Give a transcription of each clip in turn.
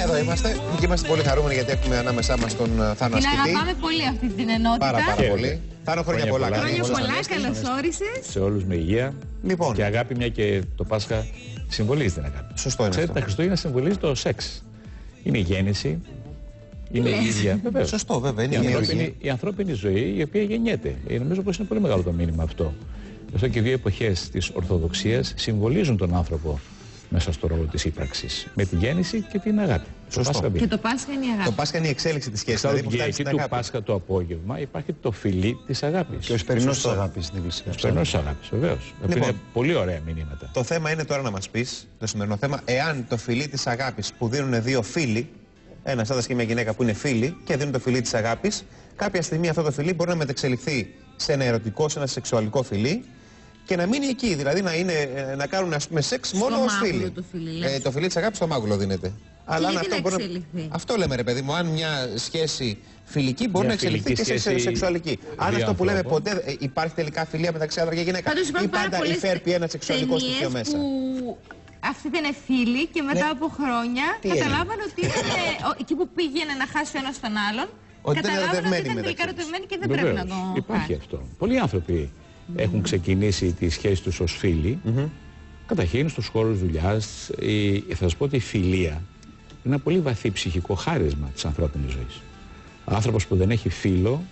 Εδώ είμαστε και είμαστε πολύ χαρούμενοι γιατί έχουμε ανάμεσά μας τον Θάνο Ασκητή. Την αγαπάμε πολύ αυτή την ενότητα. Πάρα πολύ. Θάνο, χρόνια πολλά. Χρόνια πολλά, καλώς όρισες. Σε όλους με υγεία Λοιπόν. και αγάπη, μια και το Πάσχα συμβολίζει την αγάπη. Σωστό είναι. Ξέρετε, αυτό. τα Χριστούγεννα συμβολίζει το σεξ. Είναι η γέννηση, είναι η ίδια. Βεβαίως. Σωστό, βέβαια. Είναι Η ανθρώπινη ζωή η οποία γεννιέται. Νομίζω πως είναι πολύ μεγάλο το μήνυμα αυτό. Γι' αυτό και οι δύο εποχές της Ορθοδοξίας συμβολίζουν τον άνθρωπο μέσα στο ρόλο της ύπαρξης. Με τη γέννηση και την αγάπη. Σωστό. Και το Πάσχα είναι η αγάπη. Το Πάσχα είναι η εξέλιξη της σχέσης. Εξάλλου Δηλαδή, και εκεί του Πάσχα το απόγευμα υπάρχει το φιλί της αγάπης. Και ο εσπερινός της αγάπης στην Εκκλησία. Ο εσπερινός της αγάπης, βεβαίως. Λοιπόν, είναι πολύ ωραία μηνύματα. Το θέμα είναι τώρα να μας πεις, το σημερινό θέμα, εάν το φιλί της αγάπης που δίνουν δύο φίλοι, ένας άντρας και μια γυναίκα που είναι φίλοι και δίνουν το φιλί της αγάπης, κάποια στιγμή αυτό το φιλί μπορεί να μετεξελιχθεί σε ένα ερωτικό, σε ένα σεξουαλικό φιλί και να μείνει εκεί. Δηλαδή να κάνουν ας πούμε σεξ μόνο ως φίλοι. Το φιλί της αγάπης στο μάγουλο δίνεται. Αλλά αν αυτό μπορεί να... Αυτό λέμε ρε παιδί μου, αν μια σχέση φιλική μπορεί να εξελιχθεί και σε σεξουαλική. Αν αυτό που λέμε ποτέ υπάρχει τελικά φιλία μεταξύ άντρα και γυναίκα. Ή πάντα υφέρπει ένα σεξουαλικό στοιχείο μέσα. Αυτοί ήταν φίλοι και μετά από χρόνια καταλάβανε ότι ήταν εκεί που πήγαινε να χάσει ο ένας τον άλλον. Καταλάβανε ότι ήταν τελικά ερωτευμένοι και δεν πρέπει να το κάνει. Υπάρχει αυτό. Πολλοί άνθρωποι έχουν ξεκινήσει τη σχέση τους ως φίλοι. Καταρχήν στους χώρους δουλειάς. Θα σας πω ότι η φιλία είναι ένα πολύ βαθύ ψυχικό χάρισμα της ανθρώπινης ζωής. Ο άνθρωπος που δεν έχει φίλο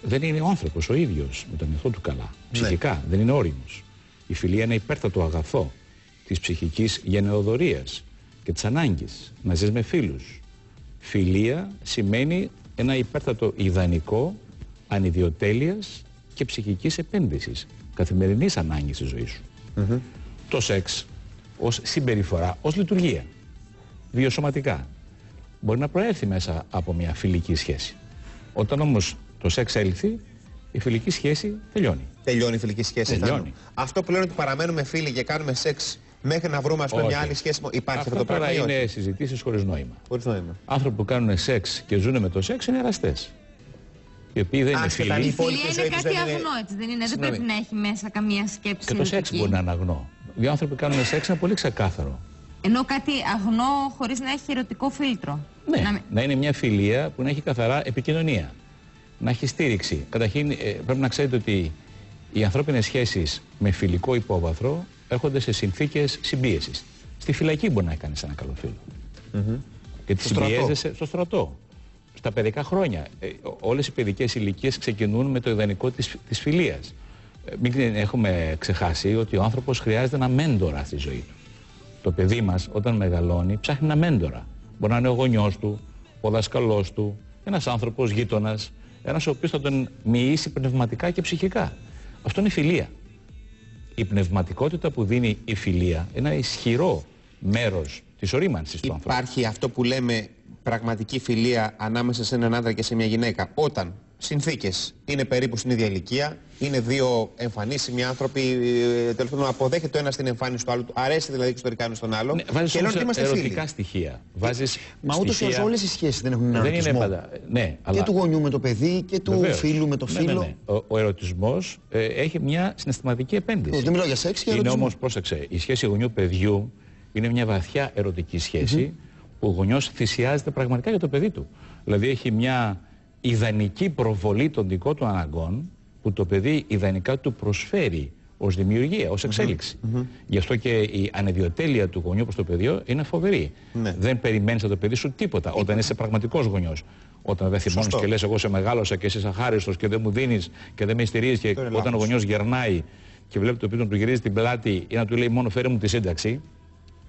δεν είναι ο άνθρωπος ο ίδιος με τον εαυτό του καλά. Ψυχικά δεν είναι όριμος. Η φιλία είναι υπέρτατο αγαθό της ψυχικής γενεοδορίας και της ανάγκης να ζεις με φίλους. Φιλία σημαίνει ένα υπέρτατο ιδανικό ανιδιοτέλειας και ψυχικής επένδυσης, καθημερινής ανάγκης της ζωής σου. Το σεξ ως συμπεριφορά, ως λειτουργία, βιοσωματικά, μπορεί να προέρθει μέσα από μια φιλική σχέση. Όταν όμως το σεξ έλθει, η φιλική σχέση τελειώνει. Τελειώνει η φιλική σχέση. Τελειώνει. Αυτό που λένε ότι παραμένουμε φίλοι και κάνουμε σεξ μέχρι να βρούμε ας πούμε, μια άλλη σχέση. Υπάρχει αυτό το πράγμα. Αυτά είναι συζητήσεις χωρίς νόημα. Χωρίς νόημα. Άνθρωποι που κάνουν σεξ και ζουν με το σεξ είναι εραστές. Οι οποίοι δεν είναι φίλοι. Η φιλία είναι κάτι αγνό, έτσι δεν είναι? Δεν πρέπει να έχει μέσα καμία σκέψη. Και το σεξ μπορεί να είναι αγνό. Δύο άνθρωποι που κάνουν σεξ είναι πολύ ξεκάθαρο. Ενώ κάτι αγνό χωρίς να έχει ερωτικό φίλτρο. Ναι, να είναι μια φιλία που να έχει καθαρά επικοινωνία. Να έχει στήριξη. Καταρχήν πρέπει να ξέρετε ότι οι ανθρώπινες σχέσεις με φιλικό υπόβαθρο έρχονται σε συνθήκες συμπίεσης. Στη φυλακή μπορεί να κάνεις ένα καλό φίλο. Γιατί συμπιέζεσαι στο στρατό. Στα παιδικά χρόνια. Όλες οι παιδικές ηλικίες ξεκινούν με το ιδανικό της φιλίας. Μην έχουμε ξεχάσει ότι ο άνθρωπος χρειάζεται ένα μέντορα στη ζωή του. Το παιδί μας όταν μεγαλώνει ψάχνει ένα μέντορα. Μπορεί να είναι ο γονιός του, ο δασκαλός του, ένας άνθρωπος γείτονας, ένας ο οποίος θα τον μοιήσει πνευματικά και ψυχικά. Αυτό είναι φιλία. Η πνευματικότητα που δίνει η φιλία είναι ένα ισχυρό μέρος της ορίμανσης του ανθρώπου. Υπάρχει αυτό που λέμε πραγματική φιλία ανάμεσα σε έναν άντρα και σε μια γυναίκα όταν συνθήκες είναι περίπου στην ίδια ηλικία, είναι δύο εμφανίσιμοι άνθρωποι, τέλος πάντων αποδέχεται ο ένας την εμφάνιση του άλλου, αρέσει δηλαδή εξωτερικά ένας στον άλλο. Ναι, βάζεις και όμως είμαστε ερωτικά φίλοι. στοιχεία. Βάζεις μα ούτως ή άλλως όλες οι σχέσεις δεν έχουν έναν ερωτισμό. Είναι πάντα, ναι, και αλλά... του γονιού με το παιδί και του φίλου με το φίλο. Ναι. Ο ερωτισμός έχει μια συναισθηματική επένδυση. Δεν μιλάω για σεξ και ερωτισμό. Είναι όμως, πρόσεξε, η σχέση γονιού-παιδιού είναι μια βαθιά ερωτική σχέση που ο γονιός θυσιάζεται πραγματικά για το παιδί του. Δηλαδή έχει μια ιδανική προβολή των δικών του αναγκών που το παιδί ιδανικά του προσφέρει ως δημιουργία, ως εξέλιξη. Γι' αυτό και η ανιδιοτέλεια του γονιού προς το παιδί είναι φοβερή. Δεν περιμένεις από το παιδί σου τίποτα όταν είσαι πραγματικός γονιός. Όταν δεν θυμώνεις και λες εγώ σε μεγάλωσα και είσαι αχάριστος και δεν μου δίνεις και δεν με στηρίζεις και όταν ο γονιός γερνάει και βλέπει το παιδί του γυρίζει την πλάτη ή να του λέει μόνο φέρε μου τη σύνταξη,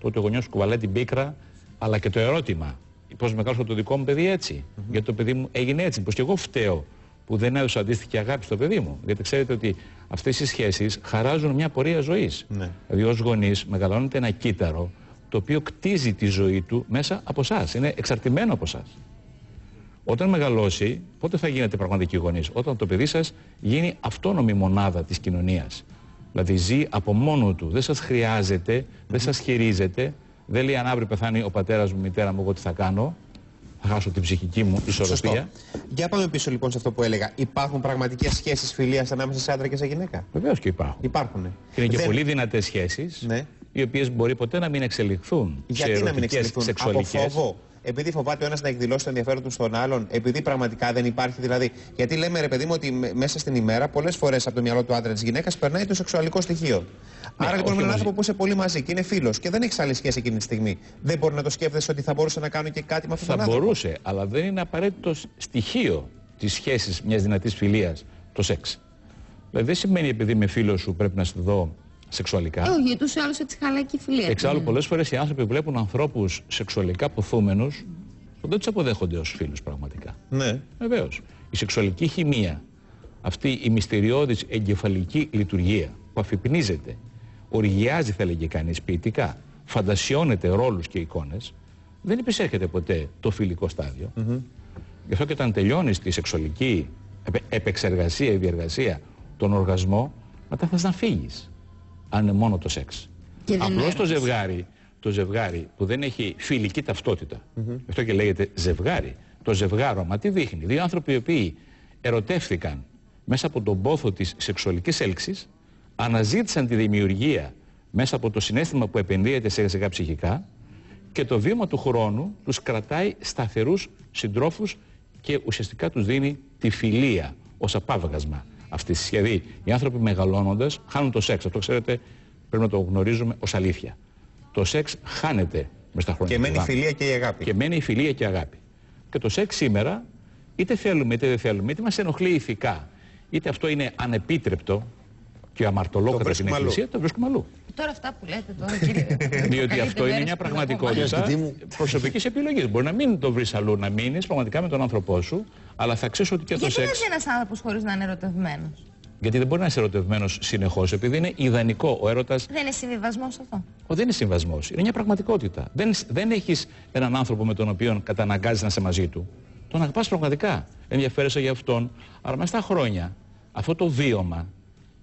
τότε ο γονιός κουβαλάει την πίκρα αλλά και το ερώτημα. Πώς μεγάλωσα το δικό μου παιδί έτσι. Γιατί το παιδί μου έγινε έτσι. Πως και εγώ φταίω που δεν έδωσα αντίστοιχη αγάπη στο παιδί μου. Γιατί ξέρετε ότι αυτές οι σχέσεις χαράζουν μια πορεία ζωής. Δηλαδή ως γονείς μεγαλώνεται ένα κύτταρο το οποίο κτίζει τη ζωή του μέσα από εσάς. Είναι εξαρτημένο από εσάς. Όταν μεγαλώσει, πότε θα γίνετε πραγματικοί γονείς? Όταν το παιδί σας γίνει αυτόνομη μονάδα της κοινωνίας. Δηλαδή ζει από μόνο του. Δεν σας χρειάζεται, δεν σας χειρίζεται. Δεν λέει αν αύριο πεθάνει ο πατέρας μου, η μητέρα μου, εγώ τι θα κάνω. Θα χάσω την ψυχική μου ισορροπία. Για πάμε πίσω λοιπόν σε αυτό που έλεγα. Υπάρχουν πραγματικές σχέσεις φιλίας ανάμεσα σε άντρα και σε γυναίκα? Βεβαίως και υπάρχουν. Υπάρχουν. Και είναι και πολύ δυνατές σχέσεις οι οποίες μπορεί ποτέ να μην εξελιχθούν. Γιατί να μην εξελιχθούν? Από φόβο? Επειδή φοβάται ο ένας να εκδηλώσει το ενδιαφέρον του στον άλλον, επειδή πραγματικά δεν υπάρχει δηλαδή. Γιατί λέμε, ρε παιδί μου, ότι μέσα στην ημέρα πολλές φορές από το μυαλό του άντρα της γυναίκας περνάει το σεξουαλικό στοιχείο. Άρα λοιπόν με έναν άνθρωπο που είσαι πολύ μαζί και είναι φίλος και δεν έχει άλλη σχέση εκείνη τη στιγμή, δεν μπορεί να το σκέφτεσαι ότι θα μπορούσε να κάνει και κάτι με αυτόν τον άνθρωπο? Θα μπορούσε, αλλά δεν είναι απαραίτητο στοιχείο της σχέσης μιας δυνατής φιλίας το σεξ. Δηλαδή δεν σημαίνει επειδή είμαι φίλος σου πρέπει να σε δω σεξουαλικά. Όχι, ούτως ή άλλως έτσι χαλάει και η φιλία. Εξάλλου, πολλές φορές οι άνθρωποι βλέπουν ανθρώπους σεξουαλικά ποθούμενους που δεν τους αποδέχονται ως φίλους πραγματικά. Ναι. Βεβαίως. Η σεξουαλική χημεία, αυτή η μυστηριώδης εγκεφαλική λειτουργία που αφυπνίζεται, οργιάζει, θα λέγει κανείς, ποιητικά, φαντασιώνεται ρόλους και εικόνες, δεν επισέρχεται ποτέ το φιλικό στάδιο. Γι' αυτό και όταν τελειώνεις τη σεξουαλική επεξεργασία ή διεργασία, τον οργασμό, μετά θες να φύγεις. Αν είναι μόνο το σεξ. Απλώς το ζευγάρι που δεν έχει φιλική ταυτότητα, γι' αυτό και λέγεται ζευγάρι, το ζευγάρωμα τι δείχνει? Δύο άνθρωποι οι οποίοι ερωτεύθηκαν μέσα από τον πόθο της σεξουαλικής έλξης, αναζήτησαν τη δημιουργία μέσα από το συναίσθημα που επενδύεται σιγά σιγά ψυχικά και το βήμα του χρόνου τους κρατάει σταθερούς συντρόφους και ουσιαστικά τους δίνει τη φιλία ως απάβγασμα αυτής της. Δηλαδή οι άνθρωποι μεγαλώνοντας χάνουν το σεξ. Αυτό ξέρετε πρέπει να το γνωρίζουμε ως αλήθεια. Το σεξ χάνεται μες στα χρόνια. Και μένει η φιλία και η αγάπη. Και μένει η φιλία και η αγάπη. Και το σεξ σήμερα είτε θέλουμε είτε δεν θέλουμε, είτε μας ενοχλεί ηθικά, είτε αυτό είναι ανεπίτρεπτο και αμαρτωλό κατά την Εκκλησία, το βρίσκουμε αλλού. Τώρα αυτά που λέτε τώρα, κύριε. Διότι αυτό είναι μια πραγματικότητα προσωπικής επιλογής. Μπορεί να μην το βρεις αλλού, να μείνεις πραγματικά με τον άνθρωπό σου, αλλά θα ξέρεις ότι και το σεξ. Γιατί δεν είναι ένας άνθρωπος χωρίς να είναι ερωτευμένος? Γιατί δεν μπορεί να είσαι ερωτευμένος συνεχώς, επειδή είναι ιδανικό ο έρωτας. Δεν είναι συμβιβασμός αυτό? Δεν είναι συμβιβασμός. Είναι μια πραγματικότητα. Δεν έχεις έναν άνθρωπο με τον οποίο καταναγκάζεις να είσαι μαζί του. Τον αγαπάς πραγματικά. Ενδιαφέρεσαι για αυτόν. Αλλά μέσα στα χρόνια αυτό το βίωμα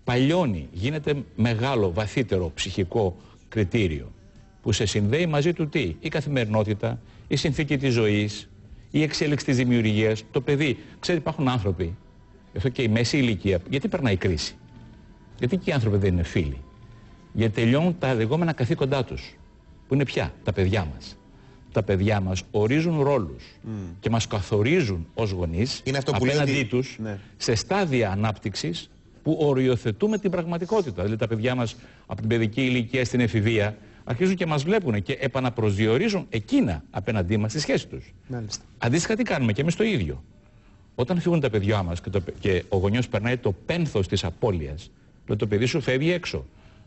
παλιώνει, γίνεται μεγάλο, βαθύτερο ψυχικό κριτήριο που σε συνδέει μαζί του τι? Η καθημερινότητα, η συνθήκη της ζωής, η εξέλιξη της δημιουργίας, το παιδί. Ξέρετε, υπάρχουν άνθρωποι, αυτό και η μέση ηλικία, γιατί περνάει η κρίση? Γιατί και οι άνθρωποι δεν είναι φίλοι? Γιατί τελειώνουν τα λεγόμενα καθήκοντά τους, που είναι πια τα παιδιά μας. Τα παιδιά μας ορίζουν ρόλους και μας καθορίζουν ως γονείς απέναντί τους σε στάδια ανάπτυξης που οριοθετούμε την πραγματικότητα. Δηλαδή τα παιδιά μας από την παιδική ηλικία στην εφηβεία αρχίζουν και μας βλέπουν και επαναπροσδιορίζουν εκείνα απέναντί μας στη σχέση τους. Αντίστοιχα τι κάνουμε και εμείς το ίδιο. Όταν φύγουν τα παιδιά μας και ο γονιός περνάει το πένθος της απώλειας, το παιδί σου φεύγει έξω,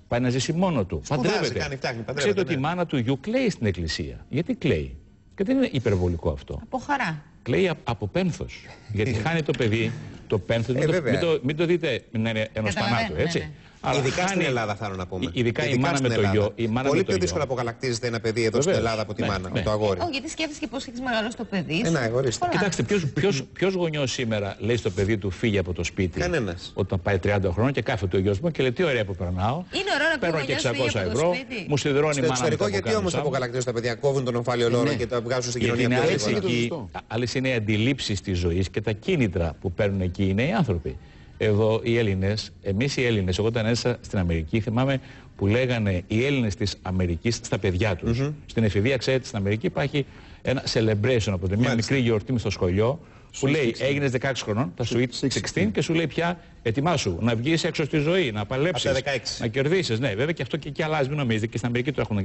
πάει να ζήσει μόνο του, παντρεύεται. Ξέρετε ότι η μάνα του γιου κλαίει στην εκκλησία. Γιατί κλαίει? Και δεν είναι υπερβολικό αυτό. Από χαρά. Κλαίει από πένθος. Γιατί χάνει το παιδί το πένθος. Μην το δείτε να είναι ενός θανάτου, έτσι. Ναι. Αλλά ειδικά στην Ελλάδα θέλω να πούμε. Ειδικά η μάνα με το γιο. Πολύ πιο δύσκολα αποκαλακτίζεται ένα παιδί εδώ στην Ελλάδα από τη μάνα, το αγόρι. Όχι, γιατί σκέφτεσαι και πώς έχεις μεγαλώσει το παιδί. Κοιτάξτε, ποιος γονιός σήμερα λέει στο παιδί του φύγει από το σπίτι? Κανένας. Όταν πάει 30 χρόνια και κάθεται ο γιος μου και λέει τι ωραία που περνάω. Είναι ωραίο να παίρνω και 600 ευρώ, μου σιδερώνει η μάνα. Στο εξωτερικό γιατί όμως αποκαλακτίζουν τα παιδιά, κόβουν τον ομφάλιο λόρο και τα βγάζουν στην κοινωνία πιο γρήγορα? Άλλες είναι οι αντιλήψεις της ζωής και τα κίνητρα που παίρνουν εκεί οι νέοι άνθρωποι. Εδώ οι Έλληνες, εμείς οι Έλληνες, εγώ όταν έζησα στην Αμερική, θυμάμαι που λέγανε οι Έλληνες της Αμερικής στα παιδιά τους. Στην εφηβεία, ξέρετε, στην Αμερική υπάρχει ένα celebration από μια μικρή γιορτή στο σχολείο που λέει έγινες 16 χρονών, τα sweet 16 και σου λέει πια ετοιμάσου να βγεις έξω στη ζωή, να παλέψεις, να κερδίσεις. Ναι, βέβαια και αυτό και αλλάζει, μην νομίζετε, και στην Αμερική το έχουν